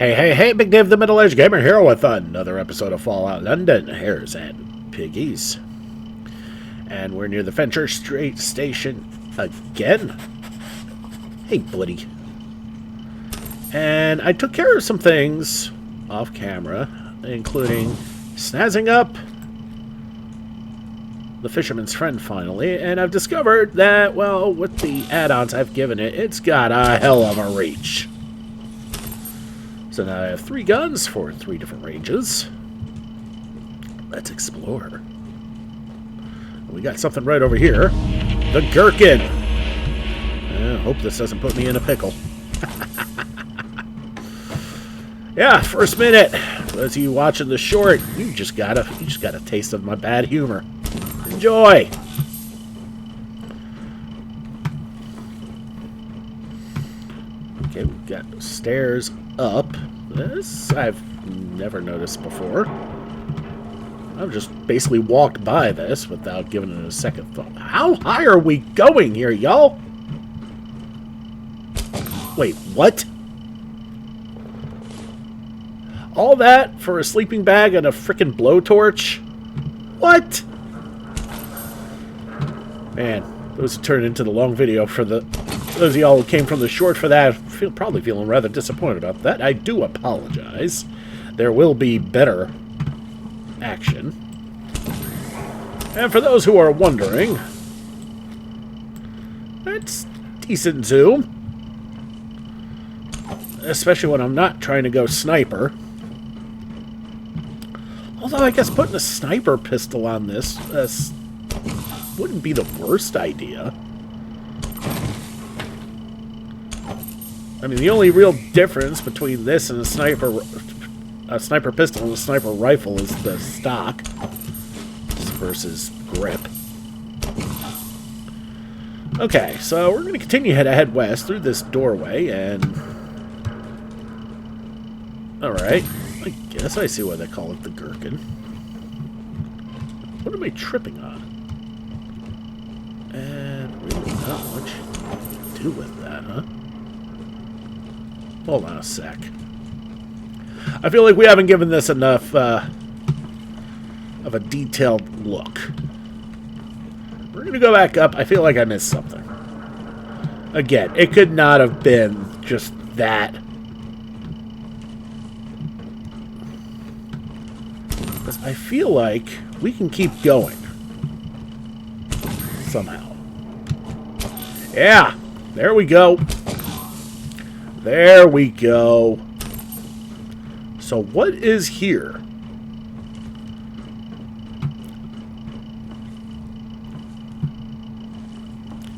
Hey, hey, hey, Big Dave the Middle-Aged Gamer here with another episode of Fallout London, Hares and Piggies. And we're near the Fenchurch Street Station again. Hey, buddy. And I took care of some things off camera, including snazzing up the Fisherman's Friend finally, and I've discovered that, well, with the add-ons I've given it, it's got a hell of a reach. So now I have 3 guns for 3 different ranges. Let's explore. We got something right over here. The gherkin. I hope this doesn't put me in a pickle. Yeah, first minute. As you watching the short, you just got a taste of my bad humor. Enjoy. Okay, we've got stairs up. This I've never noticed before. I've just basically walked by this without giving it a second thought. How high are we going here, y'all? Wait, what? All that for a sleeping bag and a frickin' blowtorch? What? Man, those turned into the long video for those of y'all who came from the short for that. Probably feeling rather disappointed about that. I do apologize. There will be better action. And for those who are wondering, it's decent zoom. Especially when I'm not trying to go sniper. Although I guess putting a sniper pistol on this wouldn't be the worst idea. I mean, the only real difference between this and a sniper pistol and a sniper rifle is the stock versus grip. Okay, so we're going to continue to head west through this doorway, and alright, I guess I see why they call it the gherkin. What am I tripping on? And really not much to do with that, huh? Hold on a sec. I feel like we haven't given this enough of a detailed look. We're going to go back up. I feel like I missed something. Again, it could not have been just that. Because I feel like we can keep going. Somehow. Yeah, there we go. There we go. So what is here?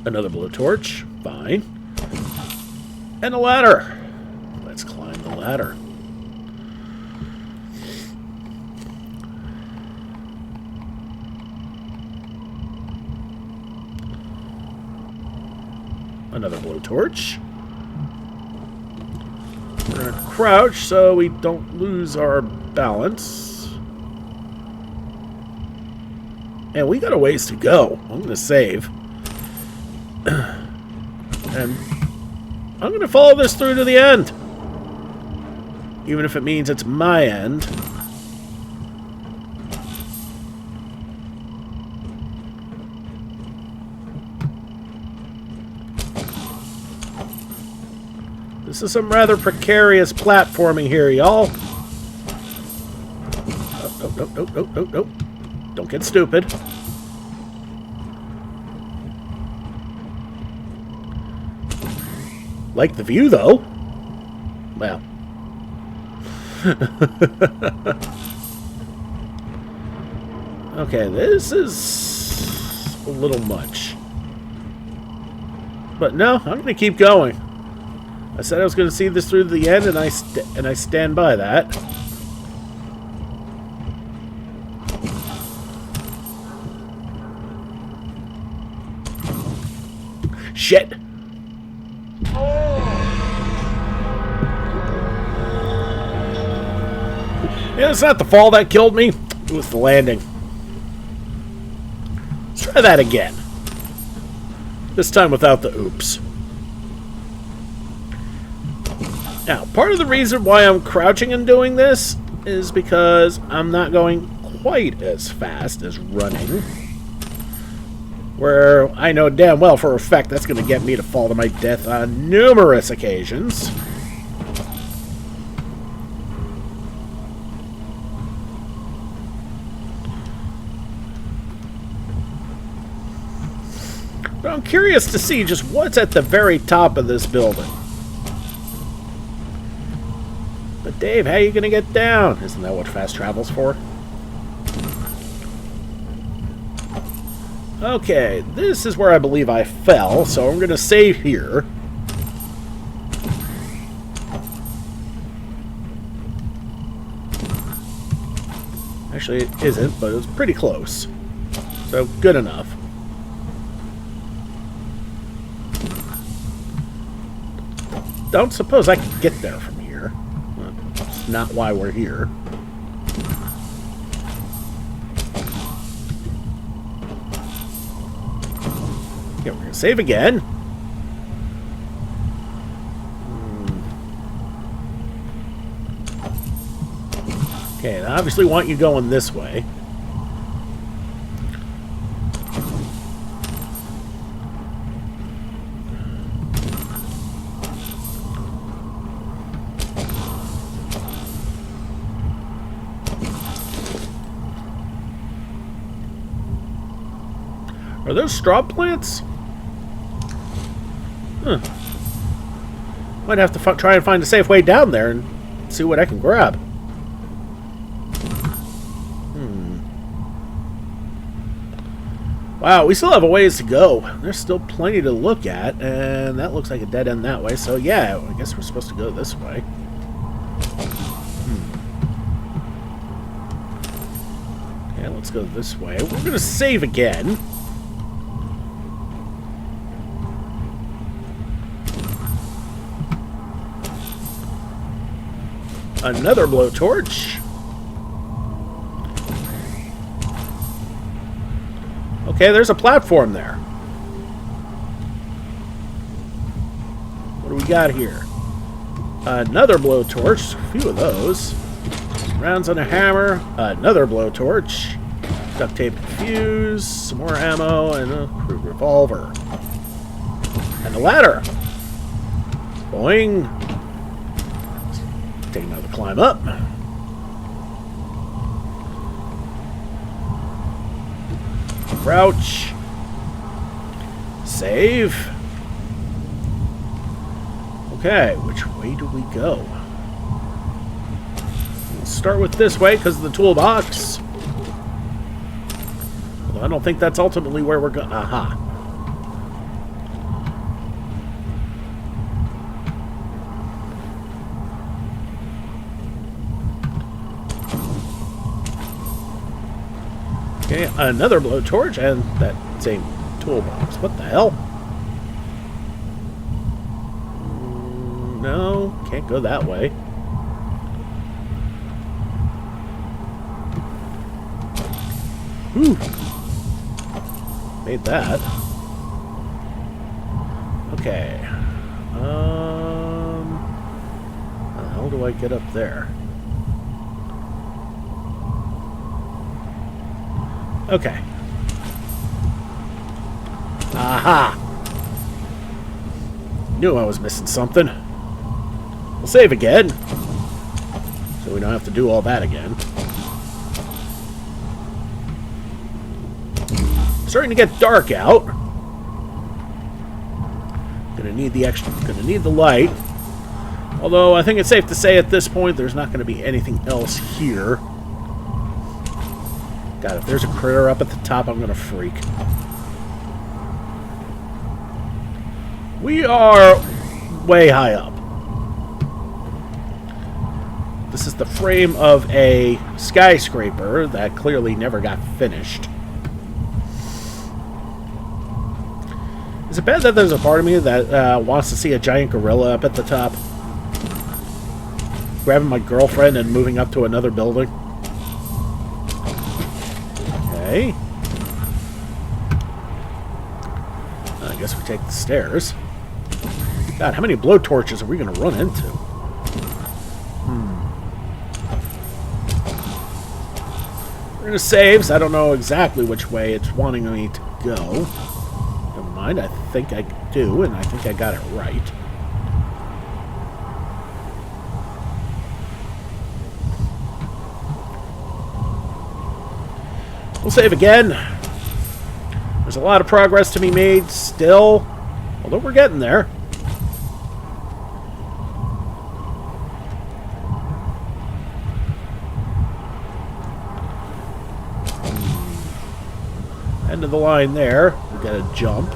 Another blowtorch. Fine. And a ladder. Let's climb the ladder. Another blowtorch. We're going to crouch so we don't lose our balance. And we got a ways to go. I'm going to save. And I'm going to follow this through to the end. Even if it means it's my end. This is some rather precarious platforming here, y'all. Oh. Don't get stupid. Like the view, though. Well. Okay, this is a little much. But no, I'm going to keep going. I said I was going to see this through to the end, and I stand by that. Shit! Yeah, it's not the fall that killed me. It was the landing. Let's try that again. This time without the oops. Now, part of the reason why I'm crouching and doing this is because I'm not going quite as fast as running. Where I know damn well for a fact that's going to get me to fall to my death on numerous occasions. But I'm curious to see just what's at the very top of this building. But Dave, how are you going to get down? Isn't that what fast travel's for? Okay, this is where I believe I fell, so I'm going to save here. Actually, it isn't, but it's pretty close. So, good enough. Don't suppose I can get there from here. That's not why we're here. Okay, we're going to save again. Okay, I obviously want you going this way. Are those straw plants? Huh. Might have to try and find a safe way down there and see what I can grab. Wow, we still have a ways to go. There's still plenty to look at, and that looks like a dead end that way. So yeah, I guess we're supposed to go this way. Okay, let's go this way. We're going to save again. Another blowtorch. Okay, there's a platform there. What do we got here? Another blowtorch. A few of those. Rounds on a hammer. Another blowtorch. Duct tape fuse. Some more ammo. And a crude revolver. And a ladder. Boing. Take another climb up. Crouch. Save. Okay, which way do we go? We'll start with this way because of the toolbox. Although I don't think that's ultimately where we're going. Aha. Okay, another blowtorch and that same toolbox. What the hell? No, can't go that way. Whew. Made that. Okay. How do I get up there? Okay. Aha! Knew I was missing something. We'll save again, so we don't have to do all that again. Starting to get dark out. Gonna need the light. Although I think it's safe to say at this point there's not going to be anything else here. God, if there's a critter up at the top, I'm gonna freak. We are way high up. This is the frame of a skyscraper that clearly never got finished. Is it bad that there's a part of me that wants to see a giant gorilla up at the top? Grabbing my girlfriend and moving up to another building? Okay. I guess we take the stairs. God, how many blowtorches are we going to run into? We're going to save, so I don't know exactly which way it's wanting me to go. Never mind, I think I do, and I think I got it right. We'll save again. There's a lot of progress to be made still, although we're getting there. End of the line there. We got to jump.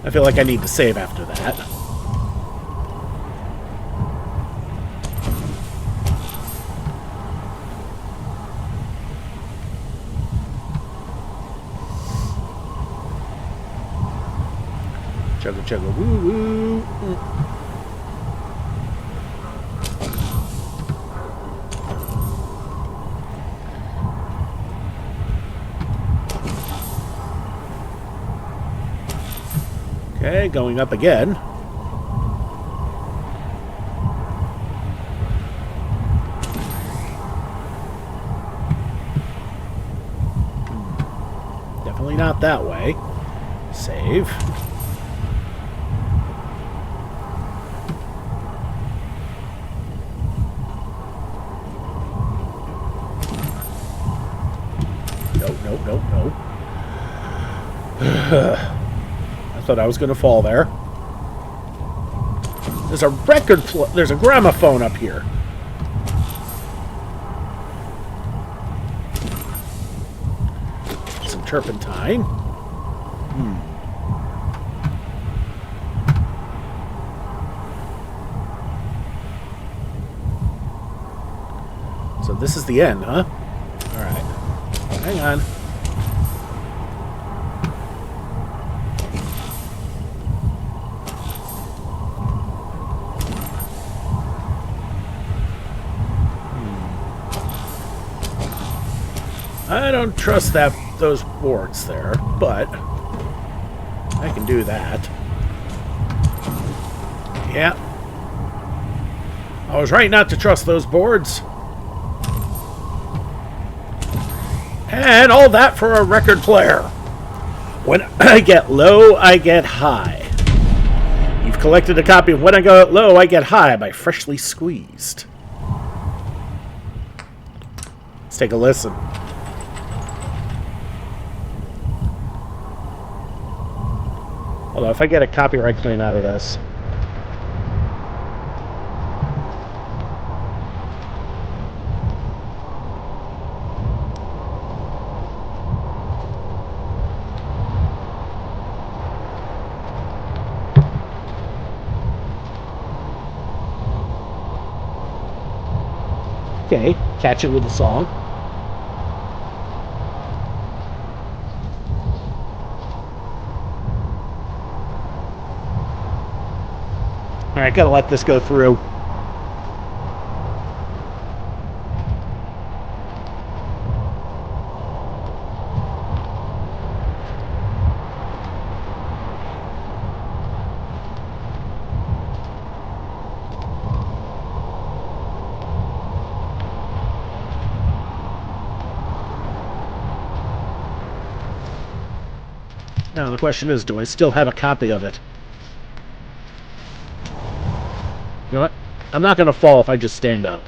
I feel like I need to save after that. Chugga chugga woo woo. Okay, going up again. Definitely not that way. Save. No. I thought I was going to fall there. There's a there's a gramophone up here. Some turpentine. So this is the end, huh? All right. Hang on. I don't trust those boards there, but I can do that. Yeah. I was right not to trust those boards. And all that for a record player. When I get low, I get high. You've collected a copy of When I Go Low, I Get High by Freshly Squeezed. Let's take a listen. Although, if I get a copyright claim out of this. Okay, catch it with a song. Alright, gotta let this go through. Now the question is, do I still have a copy of it? You know what? I'm not gonna fall if I just stand up.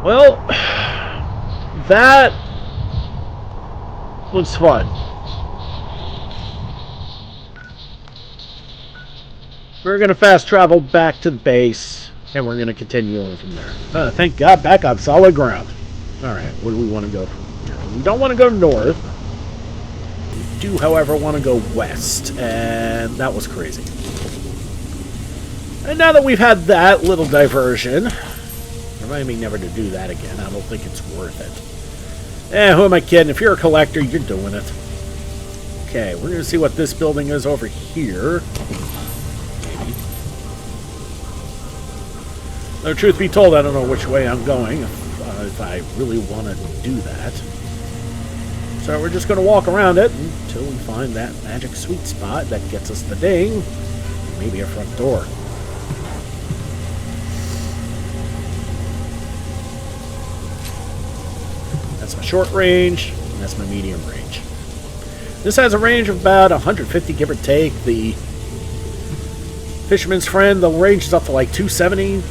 Well, that was fun. We're going to fast travel back to the base, and we're going to continue on from there. Thank God, back on solid ground. Alright, where do we want to go from here? We don't want to go north. We do, however, want to go west. And that was crazy. And now that we've had that little diversion, remind me never to do that again. I don't think it's worth it. Who am I kidding? If you're a collector, you're doing it. Okay, we're going to see what this building is over here. Maybe. Though, truth be told, I don't know which way I'm going if I really want to do that. So we're just going to walk around it until we find that magic sweet spot that gets us the ding. Maybe a front door. That's my short range, and that's my medium range. This has a range of about 150, give or take. The Fisherman's Friend, the range is up to like 270,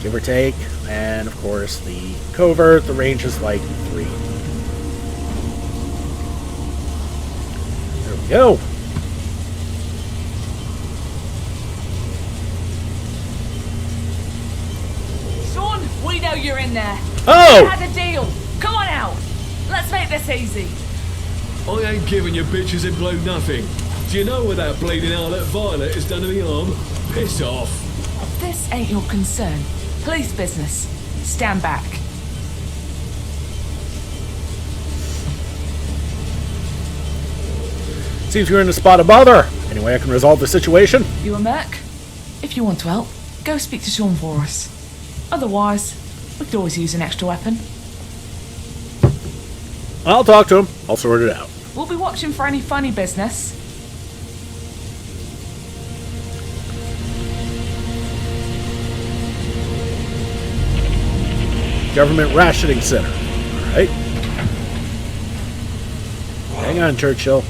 give or take. And, of course, the Covert, the range is like 3. There we go. Sean, we know you're in there. Oh! We had a deal. Come on out. Let's make this easy. I ain't giving you bitches in blue nothing. Do you know what that bleeding outlet Violet has done to me arm? Piss off. This ain't your concern. Police business. Stand back. Seems you're in a spot of bother. Any way I can resolve the situation? You a merc? If you want to help, go speak to Sean for us. Otherwise, we could always use an extra weapon. I'll talk to him. I'll sort it out. We'll be watching for any funny business. Government Rationing Center. Alright. Hang on, Churchill.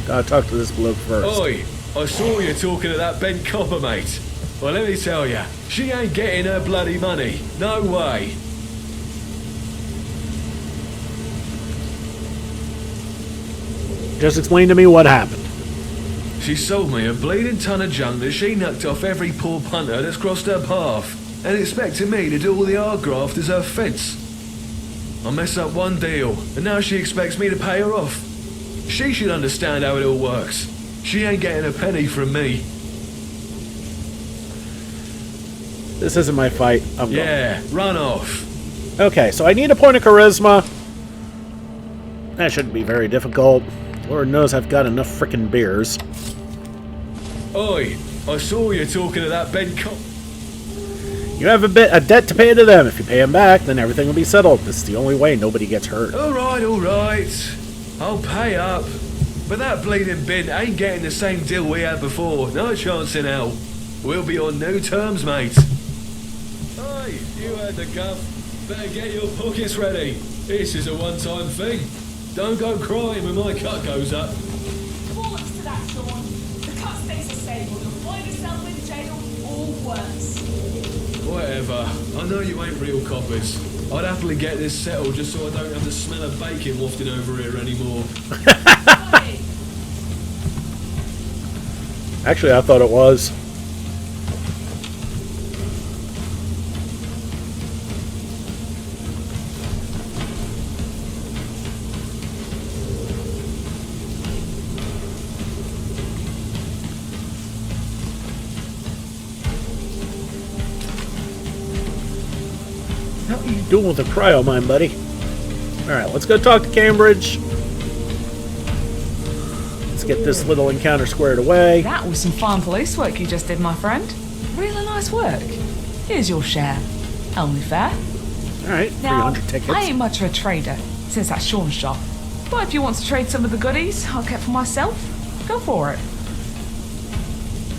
Gotta talk to this bloke first. Oi, I saw you talking to that bent copper, mate. Well, let me tell you, she ain't getting her bloody money. No way. Just explain to me what happened. She sold me a bleeding ton of junk that she knocked off every poor punter that's crossed her path, and expected me to do all the hard graft as her fence. I mess up one deal, and now she expects me to pay her off. She should understand how it all works. She ain't getting a penny from me. This isn't my fight. I'm going. Yeah, run off. Okay, so I need a point of charisma. That shouldn't be very difficult. Lord knows I've got enough frickin' beers. Oi, I saw you talking to that bent cop. You have a debt to pay to them. If you pay them back, then everything will be settled. This is the only way nobody gets hurt. Alright. I'll pay up. But that bleeding bin ain't getting the same deal we had before. No chance in hell. We'll be on new terms, mate. Hey, you heard the guff. Better get your pockets ready. This is a one-time thing. Don't go crying when my cut goes up. Bollocks to that, Sean. The cut stays disabled. You'll find yourself in jail or worse. Whatever. I know you ain't real coppers. I'd happily get this settled just so I don't have the smell of bacon wafting over here anymore. Actually, I thought it was. How are you doing with the cryo mine, buddy? Alright, let's go talk to Cambridge. Let's get this little encounter squared away. That was some fine police work you just did, my friend. Really nice work. Here's your share. Only fair. Alright, Now, 300 tickets. I ain't much of a trader, since that's Sean's shop. But if you want to trade some of the goodies I'll get for myself, go for it.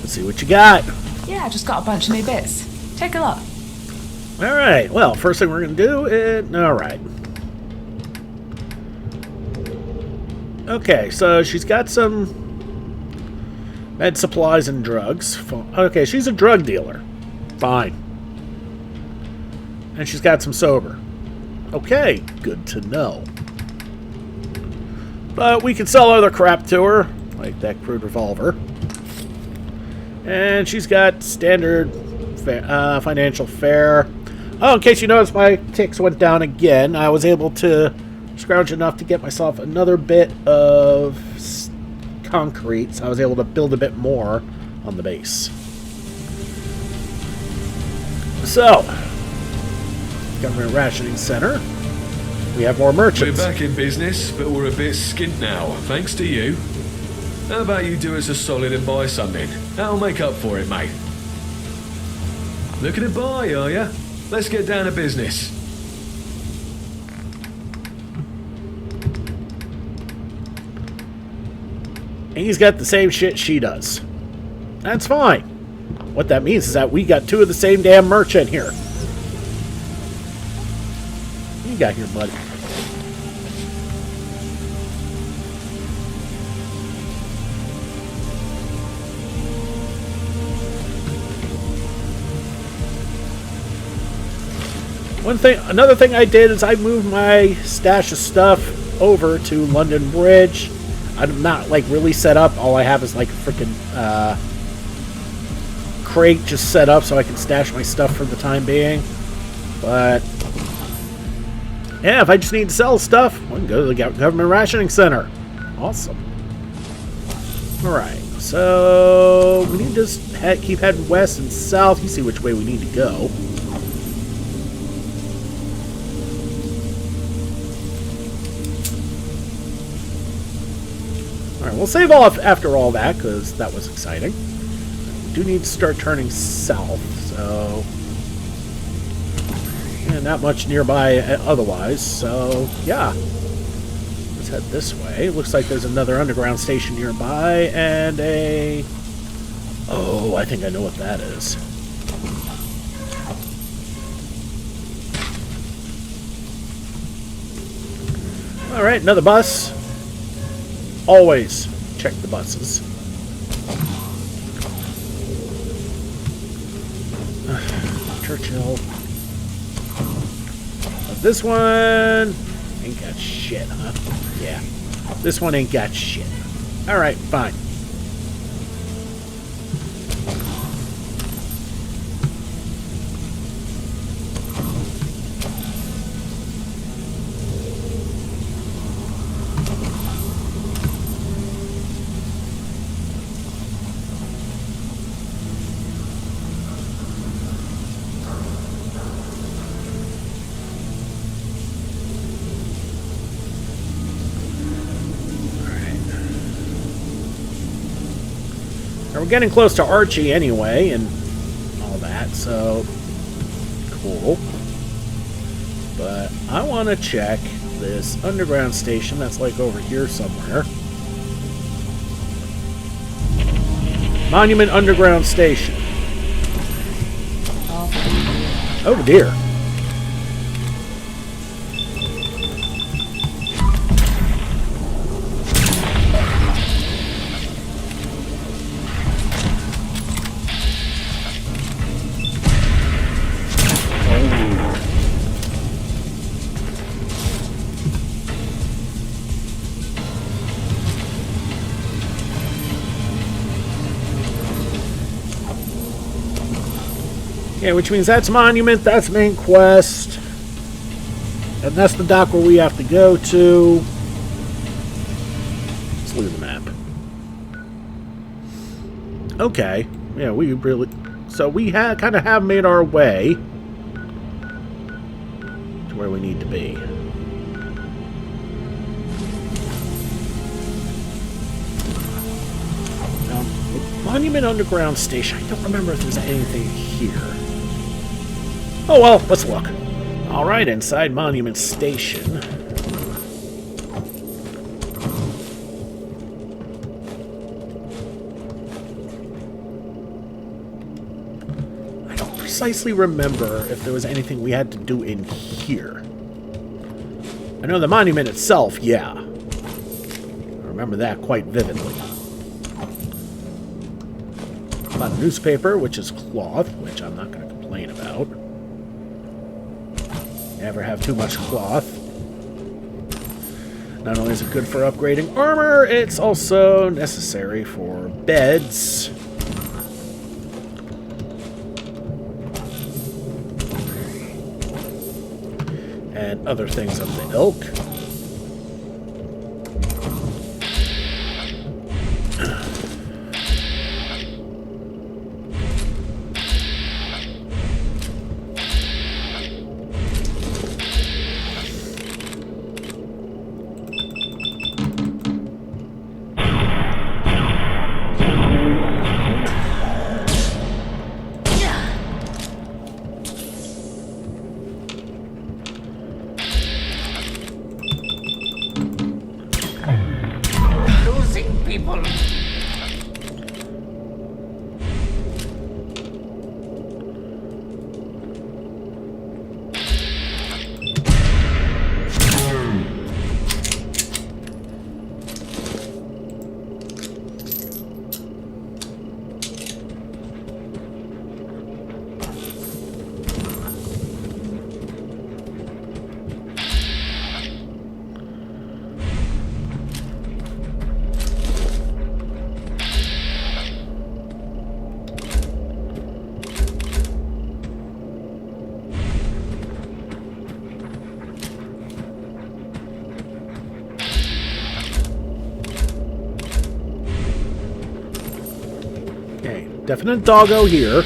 Let's see what you got. Yeah, I just got a bunch of new bits. Take a look. Alright, well, first thing we're going to do is... Alright. Okay, so she's got some med supplies and drugs. Okay, she's a drug dealer. Fine. And she's got some sober. Okay, good to know. But we can sell other crap to her, like that crude revolver. And she's got standard financial fare. Oh, in case you noticed, my ticks went down again. I was able to scrounged enough to get myself another bit of concrete, so I was able to build a bit more on the base. So, Government Rationing Center. We have more merchants. We're back in business, but we're a bit skint now, thanks to you. How about you do us a solid and buy something? That'll make up for it, mate. Looking to buy, are ya? Let's get down to business. And he's got the same shit she does. That's fine. What that means is that we got two of the same damn merchant here. What you got here, buddy? Another thing I did is I moved my stash of stuff over to London Bridge. I'm not like really set up. All I have is like a freaking crate just set up so I can stash my stuff for the time being. But yeah, if I just need to sell stuff, I can go to the Government Rationing Center. Awesome. Alright, so we need to just keep heading west and south. You see which way we need to go. Alright, we'll save off after all that, because that was exciting. We do need to start turning south, so... and not much nearby otherwise, so yeah. Let's head this way. Looks like there's another underground station nearby, and a... oh, I think I know what that is. Alright, another bus. Always check the buses. Churchill. But this one ain't got shit, huh? Yeah. This one ain't got shit. Alright, fine. We're getting close to Archie anyway, and all that, so cool. But I want to check this underground station that's like over here somewhere. Monument Underground Station. Oh dear. Yeah, which means that's Monument, that's Main Quest. And that's the dock where we have to go to. Let's look at the map. Okay. Yeah, we really... so we kind of have made our way to where we need to be. Monument Underground Station. I don't remember if there's anything here. Oh well, let's look. Alright, inside Monument Station. I don't precisely remember if there was anything we had to do in here. I know the monument itself, yeah. I remember that quite vividly. About a newspaper, which is cloth, which I'm not going to complain about. Never have too much cloth. Not only is it good for upgrading armor, it's also necessary for beds. And other things of the ilk. people. Okay, definite doggo here.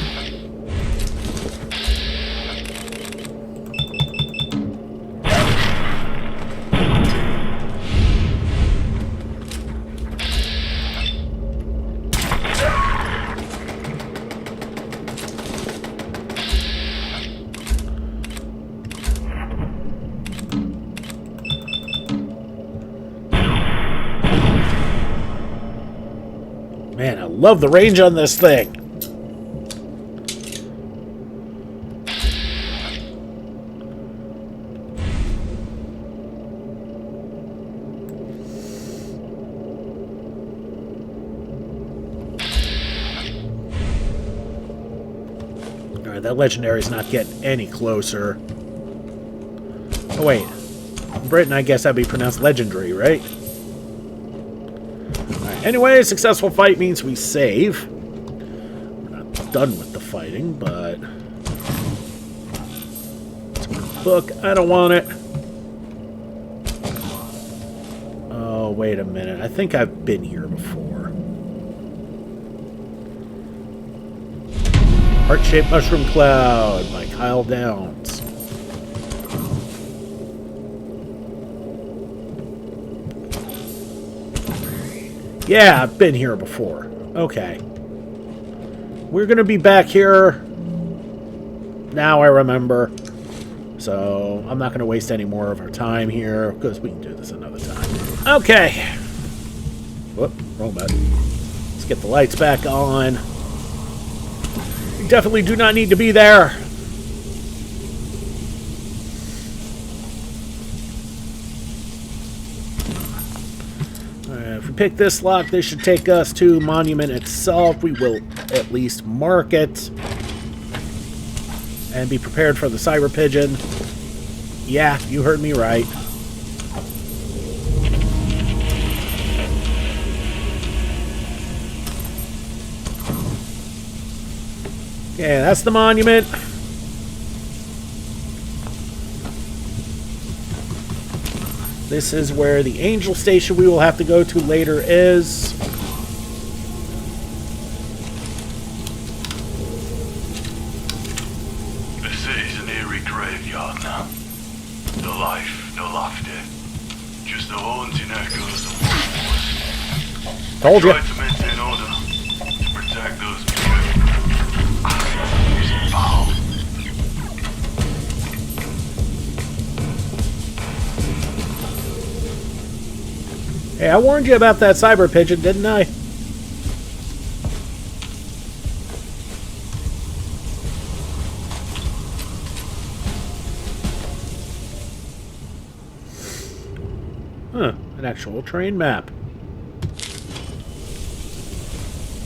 Man, I love the range on this thing. Alright, that legendary's not getting any closer. Oh, wait. In Britain, I guess that'd be pronounced legendary, right? Anyway, successful fight means we save. We're not done with the fighting, but... Book, I don't want it. Oh, wait a minute. I think I've been here before. Heart-shaped mushroom cloud by Kyle Downs. Yeah, I've been here before. Okay. We're going to be back here. Now I remember. So, I'm not going to waste any more of our time here, because we can do this another time. Okay. Whoop, wrong button. Let's get the lights back on. We definitely do not need to be there. If we pick this lock, this should take us to Monument itself. We will at least mark it. And be prepared for the Cyber Pigeon. Yeah, you heard me right. Okay, that's the Monument. This is where the Angel Station we will have to go to later is. The city's an eerie graveyard now. No life, no laughter. Just the haunting echoes of what was. Told you. Try to maintain order. To protect those people. Foul. Hey, I warned you about that Cyber Pigeon, didn't I? Huh, an actual train map.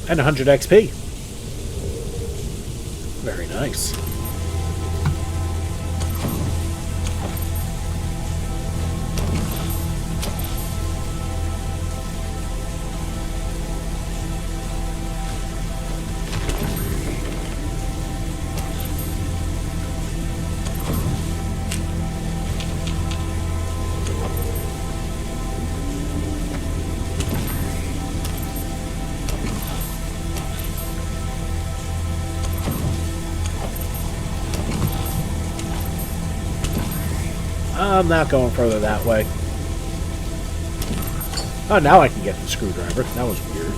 And 100 XP. Very nice. I'm not going further that way. Oh, now I can get the screwdriver. That was weird.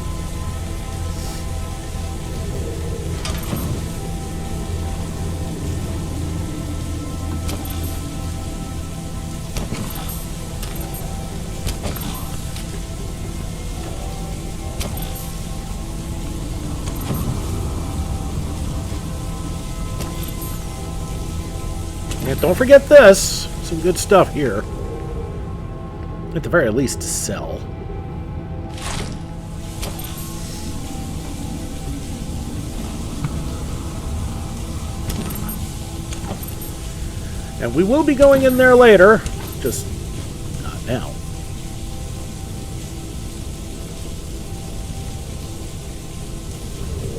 don't forget this. Some good stuff here. At the very least, to sell. And we will be going in there later. Just not now.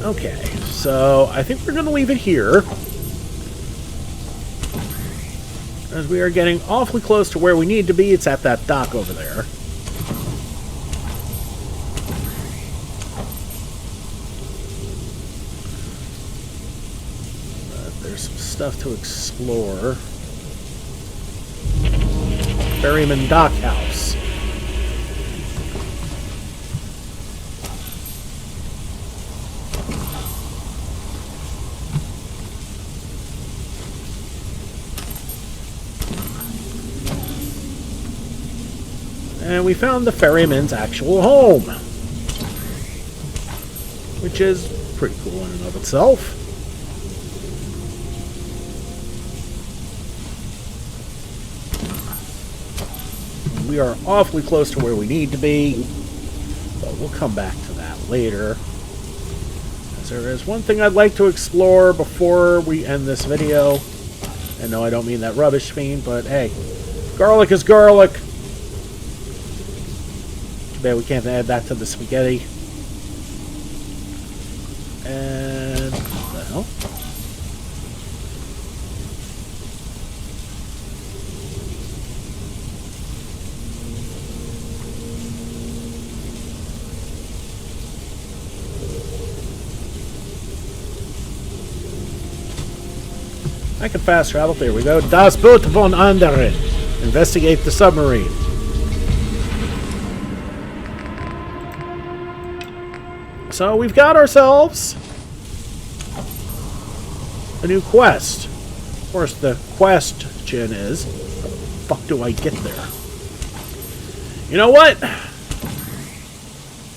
Okay, so I think we're going to leave it here. As we are getting awfully close to where we need to be. It's at that dock over there. But there's some stuff to explore. Ferryman Dock House. And we found the ferryman's actual home. Which is pretty cool in and of itself. We are awfully close to where we need to be. But we'll come back to that later. As there is one thing I'd like to explore before we end this video. And no, I don't mean that rubbish fiend, but hey, garlic is garlic. Bad we can't add that to the spaghetti. And what the hell? I can fast travel. There we go. Das Boot von anderen. Investigate the submarine. So we've got ourselves a new quest. Of course, the question is, how the fuck do I get there? You know what?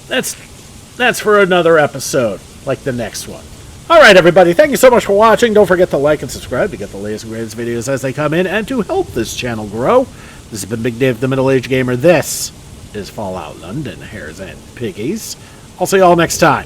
That's for another episode, like the next one. Alright, everybody, thank you so much for watching. Don't forget to like and subscribe to get the latest and greatest videos as they come in, and to help this channel grow. This has been Big Dave, the Middle-Aged Gamer. This is Fallout London, Hares and Piggies. I'll see you all next time.